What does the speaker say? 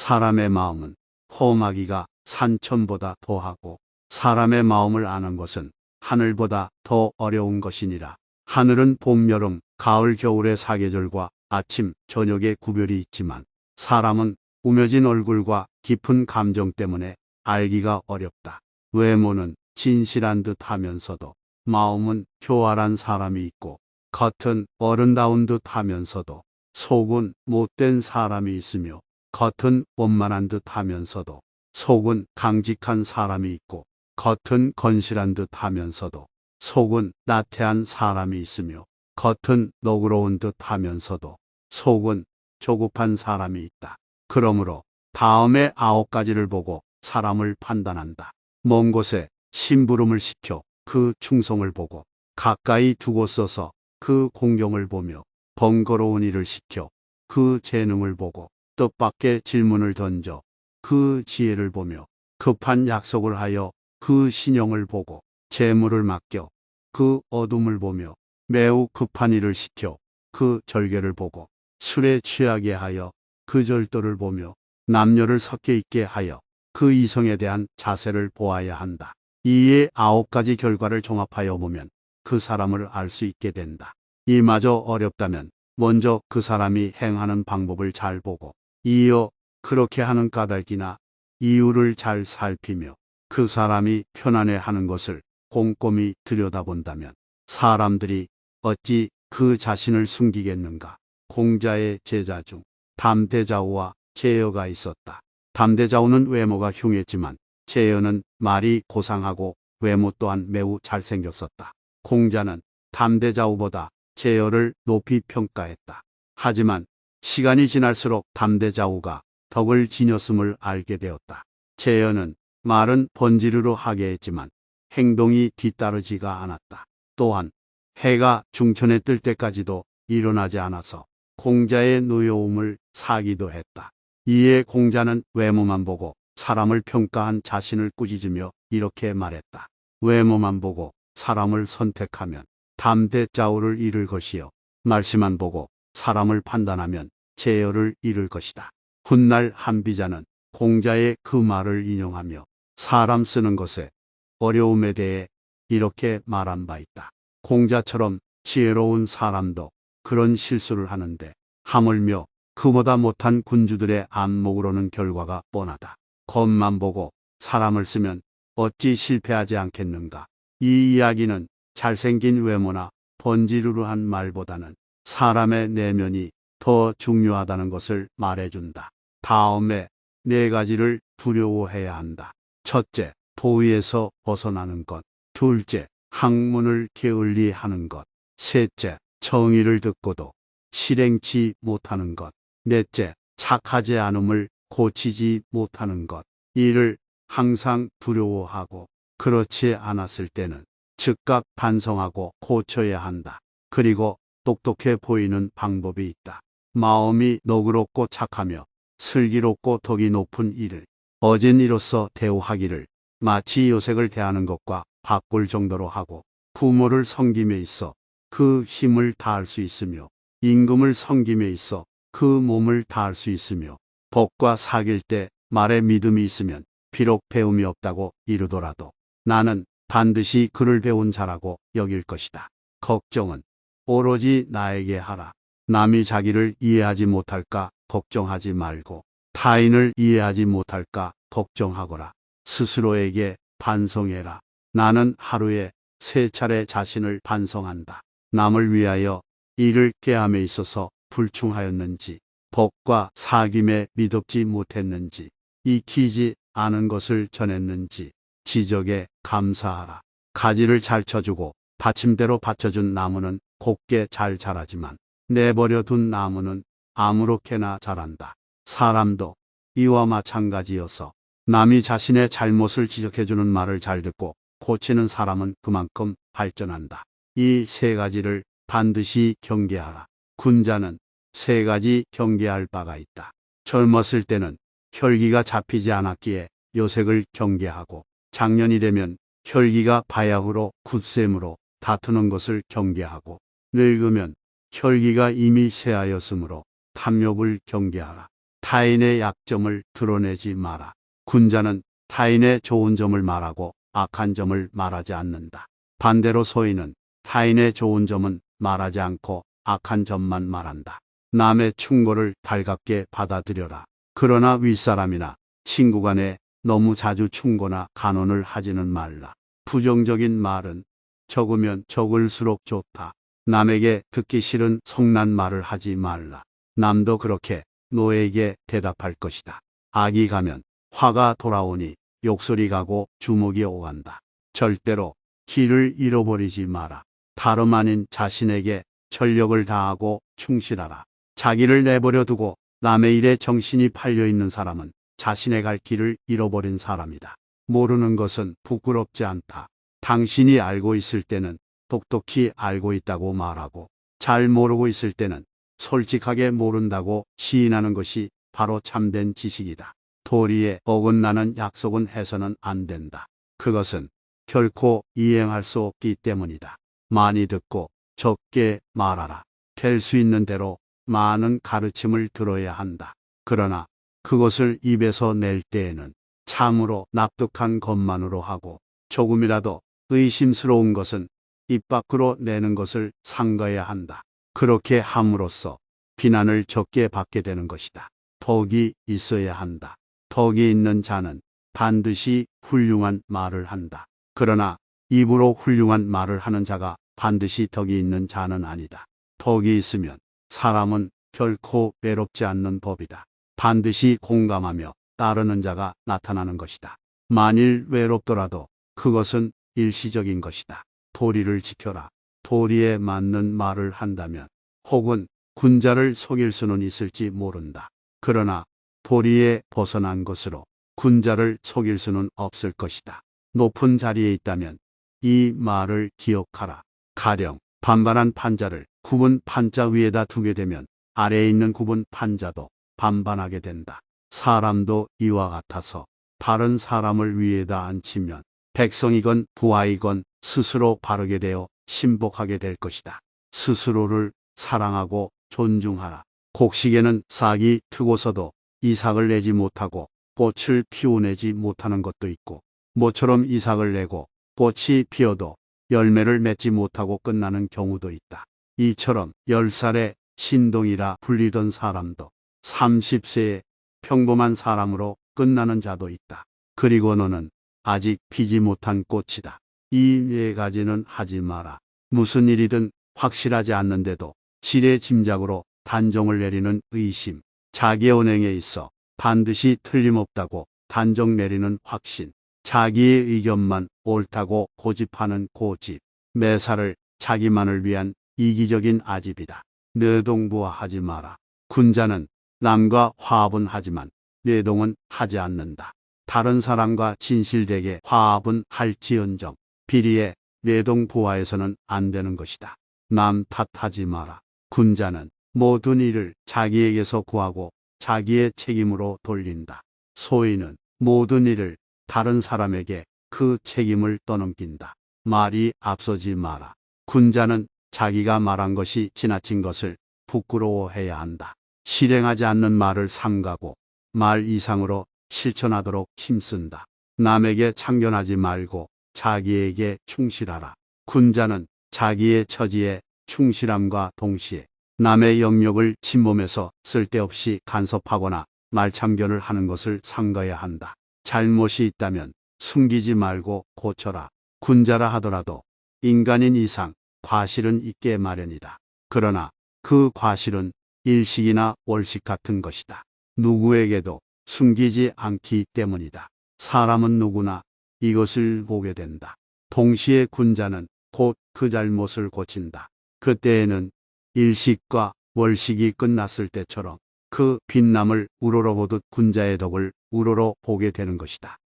사람의 마음은 험하기가 산천보다 더하고 사람의 마음을 아는 것은 하늘보다 더 어려운 것이니라. 하늘은 봄, 여름, 가을, 겨울의 사계절과 아침, 저녁의 구별이 있지만 사람은 우며진 얼굴과 깊은 감정 때문에 알기가 어렵다. 외모는 진실한 듯 하면서도 마음은 교활한 사람이 있고 겉은 어른다운 듯 하면서도 속은 못된 사람이 있으며 겉은 원만한 듯 하면서도 속은 강직한 사람이 있고 겉은 건실한 듯 하면서도 속은 나태한 사람이 있으며 겉은 너그러운 듯 하면서도 속은 조급한 사람이 있다. 그러므로 다음에 9가지를 보고 사람을 판단한다. 먼 곳에 심부름을 시켜 그 충성을 보고 가까이 두고 써서 그 공경을 보며 번거로운 일을 시켜 그 재능을 보고 뜻밖의 질문을 던져 그 지혜를 보며 급한 약속을 하여 그 신용을 보고 재물을 맡겨 그 어둠을 보며 매우 급한 일을 시켜 그 절개를 보고 술에 취하게 하여 그 절도를 보며 남녀를 섞여 있게 하여 그 이성에 대한 자세를 보아야 한다. 이에 9가지 결과를 종합하여 보면 그 사람을 알 수 있게 된다. 이마저 어렵다면 먼저 그 사람이 행하는 방법을 잘 보고 이어 그렇게 하는 까닭이나 이유를 잘 살피며 그 사람이 편안해하는 것을 꼼꼼히 들여다본다면 사람들이 어찌 그 자신을 숨기겠는가. 공자의 제자 중 담대자우와 제여가 있었다. 담대자우는 외모가 흉했지만 제여는 말이 고상하고 외모 또한 매우 잘생겼었다. 공자는 담대자우보다 제여를 높이 평가했다. 하지만 시간이 지날수록 담대자우가 덕을 지녔음을 알게 되었다. 제여는 말은 번지르르 하게 했지만 행동이 뒤따르지가 않았다. 또한 해가 중천에 뜰 때까지도 일어나지 않아서 공자의 노여움을 사기도 했다. 이에 공자는 외모만 보고 사람을 평가한 자신을 꾸짖으며 이렇게 말했다. 외모만 보고 사람을 선택하면 담대자우를 잃을 것이요 말씨만 보고 사람을 판단하면 제여를 잃을 것이다. 훗날 한비자는 공자의 그 말을 인용하며 사람 쓰는 것에 어려움에 대해 이렇게 말한 바 있다. 공자처럼 지혜로운 사람도 그런 실수를 하는데 하물며 그보다 못한 군주들의 안목으로는 결과가 뻔하다. 겉만 보고 사람을 쓰면 어찌 실패하지 않겠는가. 이 이야기는 잘생긴 외모나 번지르르한 말보다는 사람의 내면이 더 중요하다는 것을 말해준다. 다음에 4가지를 두려워해야 한다. 첫째, 도의에서 벗어나는 것. 둘째, 학문을 게을리하는 것. 셋째, 정의를 듣고도 실행치 못하는 것. 넷째, 착하지 않음을 고치지 못하는 것. 이를 항상 두려워하고 그렇지 않았을 때는 즉각 반성하고 고쳐야 한다. 그리고 똑똑해 보이는 방법이 있다. 마음이 너그럽고 착하며 슬기롭고 덕이 높은 이를 어진 이로서 대우하기를 마치 요색을 대하는 것과 바꿀 정도로 하고 부모를 섬김에 있어 그 힘을 다할 수 있으며 임금을 섬김에 있어 그 몸을 다할 수 있으며 법과 사귈 때 말에 믿음이 있으면 비록 배움이 없다고 이르더라도 나는 반드시 그를 배운 자라고 여길 것이다. 걱정은 오로지 나에게 하라. 남이 자기를 이해하지 못할까 걱정하지 말고 타인을 이해하지 못할까 걱정하거라. 스스로에게 반성해라. 나는 하루에 3차례 자신을 반성한다. 남을 위하여 일을 꾀함에 있어서 불충하였는지, 법과 사귐에 미덥지 못했는지, 익히지 않은 것을 전했는지, 지적에 감사하라. 가지를 잘 쳐주고 받침대로 받쳐준 나무는 곱게 잘 자라지만 내버려 둔 나무는 아무렇게나 자란다. 사람도 이와 마찬가지여서 남이 자신의 잘못을 지적해주는 말을 잘 듣고 고치는 사람은 그만큼 발전한다. 이 3가지를 반드시 경계하라. 군자는 3가지 경계할 바가 있다. 젊었을 때는 혈기가 잡히지 않았기에 요색을 경계하고 장년이 되면 혈기가 바야흐로 굳셈으로 다투는 것을 경계하고 늙으면 혈기가 이미 쇠하였으므로 탐욕을 경계하라. 타인의 약점을 드러내지 마라. 군자는 타인의 좋은 점을 말하고 악한 점을 말하지 않는다. 반대로 소인은 타인의 좋은 점은 말하지 않고 악한 점만 말한다. 남의 충고를 달갑게 받아들여라. 그러나 윗사람이나 친구 간에 너무 자주 충고나 간언을 하지는 말라. 부정적인 말은 적으면 적을수록 좋다. 남에게 듣기 싫은 성난 말을 하지 말라. 남도 그렇게 너에게 대답할 것이다. 악이 가면 화가 돌아오니 욕설이 가고 주먹이 오간다. 절대로 길을 잃어버리지 마라. 다름 아닌 자신에게 전력을 다하고 충실하라. 자기를 내버려 두고 남의 일에 정신이 팔려 있는 사람은 자신의 갈 길을 잃어버린 사람이다. 모르는 것은 부끄럽지 않다. 당신이 알고 있을 때는 똑똑히 알고 있다고 말하고 잘 모르고 있을 때는 솔직하게 모른다고 시인하는 것이 바로 참된 지식이다. 도리에 어긋나는 약속은 해서는 안 된다. 그것은 결코 이행할 수 없기 때문이다. 많이 듣고 적게 말하라. 될 수 있는 대로 많은 가르침을 들어야 한다. 그러나 그것을 입에서 낼 때에는 참으로 납득한 것만으로 하고 조금이라도 의심스러운 것은 입 밖으로 내는 것을 삼가야 한다. 그렇게 함으로써 비난을 적게 받게 되는 것이다. 덕이 있어야 한다. 덕이 있는 자는 반드시 훌륭한 말을 한다. 그러나 입으로 훌륭한 말을 하는 자가 반드시 덕이 있는 자는 아니다. 덕이 있으면 사람은 결코 외롭지 않는 법이다. 반드시 공감하며 따르는 자가 나타나는 것이다. 만일 외롭더라도 그것은 일시적인 것이다. 도리를 지켜라. 도리에 맞는 말을 한다면 혹은 군자를 속일 수는 있을지 모른다. 그러나 도리에 벗어난 것으로 군자를 속일 수는 없을 것이다. 높은 자리에 있다면 이 말을 기억하라. 가령 반반한 판자를 굽은 판자 위에다 두게 되면 아래에 있는 굽은 판자도 반반하게 된다. 사람도 이와 같아서 바른 사람을 위에다 앉히면 백성이건 부하이건 스스로 바르게 되어 신복하게 될 것이다. 스스로를 사랑하고 존중하라. 곡식에는 싹이 트고서도 이삭을 내지 못하고 꽃을 피워내지 못하는 것도 있고 모처럼 이삭을 내고 꽃이 피어도 열매를 맺지 못하고 끝나는 경우도 있다. 이처럼 10살의 신동이라 불리던 사람도 30세에 평범한 사람으로 끝나는 자도 있다. 그리고 너는 아직 피지 못한 꽃이다. 이 네 가지는 하지 마라. 무슨 일이든 확실하지 않는데도 지레 짐작으로 단정을 내리는 의심, 자기 언행에 있어 반드시 틀림없다고 단정 내리는 확신, 자기의 의견만 옳다고 고집하는 고집, 매사를 자기만을 위한 이기적인 아집이다. 뇌동부화하지 마라. 군자는 남과 화합은 하지만 뇌동은 하지 않는다. 다른 사람과 진실되게 화합은 할지언정 비리에 뇌동부화해서는 안 되는 것이다. 남 탓하지 마라. 군자는 모든 일을 자기에게서 구하고 자기의 책임으로 돌린다. 소인은 모든 일을 다른 사람에게 그 책임을 떠넘긴다. 말이 앞서지 마라. 군자는 자기가 말한 것이 지나친 것을 부끄러워해야 한다. 실행하지 않는 말을 삼가고 말 이상으로 실천하도록 힘쓴다. 남에게 참견하지 말고 자기에게 충실하라. 군자는 자기의 처지에 충실함과 동시에 남의 영역을 침범해서 쓸데없이 간섭하거나 말참견을 하는 것을 삼가야 한다. 잘못이 있다면 숨기지 말고 고쳐라. 군자라 하더라도 인간인 이상 과실은 있게 마련이다. 그러나 그 과실은 일식이나 월식 같은 것이다. 누구에게도 숨기지 않기 때문이다. 사람은 누구나 이것을 보게 된다. 동시에 군자는 곧 그 잘못을 고친다. 그때에는 일식과 월식이 끝났을 때처럼 그 빛남을 우러러 보듯 군자의 덕을 우러러 보게 되는 것이다.